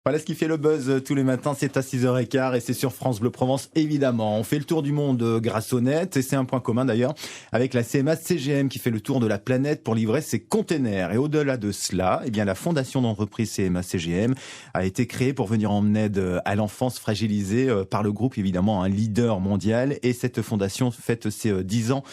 Voilà ce qui fait le buzz tous les matins, c'est à 6h15 et c'est sur France Bleu Provence évidemment. On fait le tour du monde grâce au net et c'est un point commun d'ailleurs avec la CMA CGM qui fait le tour de la planète pour livrer ses containers. Et au-delà de cela, eh bien la fondation d'entreprise CMA CGM a été créée pour venir en aide à l'enfance fragilisée par le groupe, évidemment un leader mondial. Et cette fondation fête ses 10 ans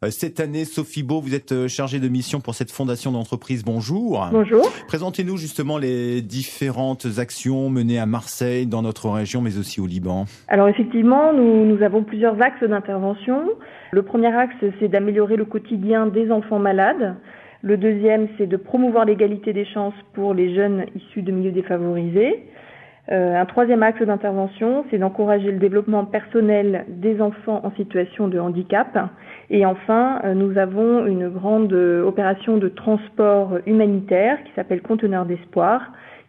cette année. Sophie Beau, vous êtes chargée de mission pour cette fondation d'entreprise. Bonjour. Bonjour. Présentez-nous justement les différentes actions menées à Marseille, dans notre région, mais aussi au Liban. Alors effectivement, nous avons plusieurs axes d'intervention. Le premier axe, c'est d'améliorer le quotidien des enfants malades. Le deuxième, c'est de promouvoir l'égalité des chances pour les jeunes issus de milieux défavorisés. Un troisième axe d'intervention, c'est d'encourager le développement personnel des enfants en situation de handicap. Et enfin, nous avons une grande opération de transport humanitaire qui s'appelle Conteneurs d'espoir,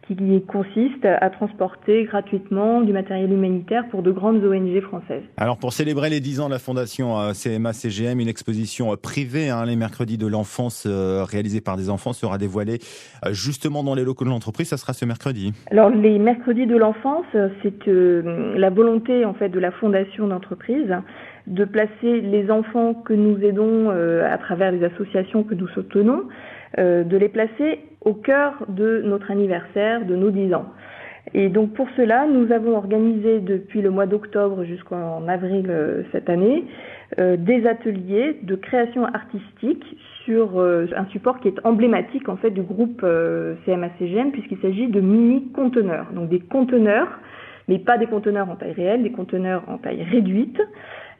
qui consiste à transporter gratuitement du matériel humanitaire pour de grandes ONG françaises. Alors pour célébrer les 10 ans de la fondation CMA-CGM, une exposition privée, les mercredis de l'enfance réalisée par des enfants sera dévoilée justement dans les locaux de l'entreprise. Ça sera ce mercredi. Alors les mercredis de l'enfance, c'est la volonté en fait de la fondation d'entreprise de placer les enfants que nous aidons à travers les associations que nous soutenons, de les placer au cœur de notre anniversaire, de nos 10 ans. Et donc pour cela, nous avons organisé depuis le mois d'octobre jusqu'en avril cette année des ateliers de création artistique sur un support qui est emblématique en fait du groupe CMA-CGM puisqu'il s'agit de mini-conteneurs. Donc des conteneurs, mais pas des conteneurs en taille réelle, des conteneurs en taille réduite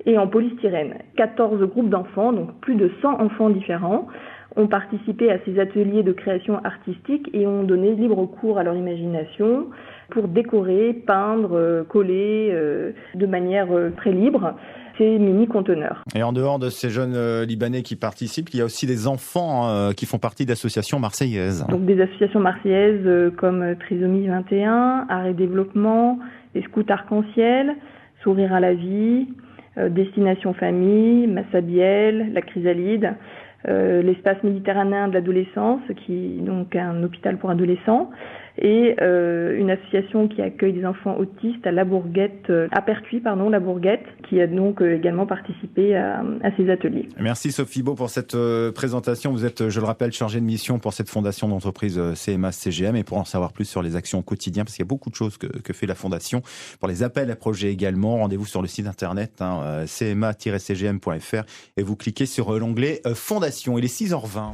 et en polystyrène. 14 groupes d'enfants, donc plus de 100 enfants différents, ont participé à ces ateliers de création artistique et ont donné libre cours à leur imagination pour décorer, peindre, coller de manière très libre ces mini-conteneurs. Et en dehors de ces jeunes Libanais qui participent, il y a aussi des enfants qui font partie d'associations marseillaises. Donc des associations marseillaises comme Trisomie 21, Art et Développement, les Scouts Arc-en-Ciel, Sourire à la Vie, Destination Famille, Massabielle, la Chrysalide, l'espace méditerranéen de l'adolescence, qui est donc un hôpital pour adolescents, et une association qui accueille des enfants autistes à La Bourguette, à Pertuis, La Bourguette, qui a donc également participé à ces ateliers. Merci Sophie Beau pour cette présentation. Vous êtes, je le rappelle, chargée de mission pour cette fondation d'entreprise CMA-CGM et pour en savoir plus sur les actions au quotidien, parce qu'il y a beaucoup de choses que fait la fondation, pour les appels à projets également, rendez-vous sur le site internet cma-cgm.fr et vous cliquez sur l'onglet Fondation. Il est 6h20.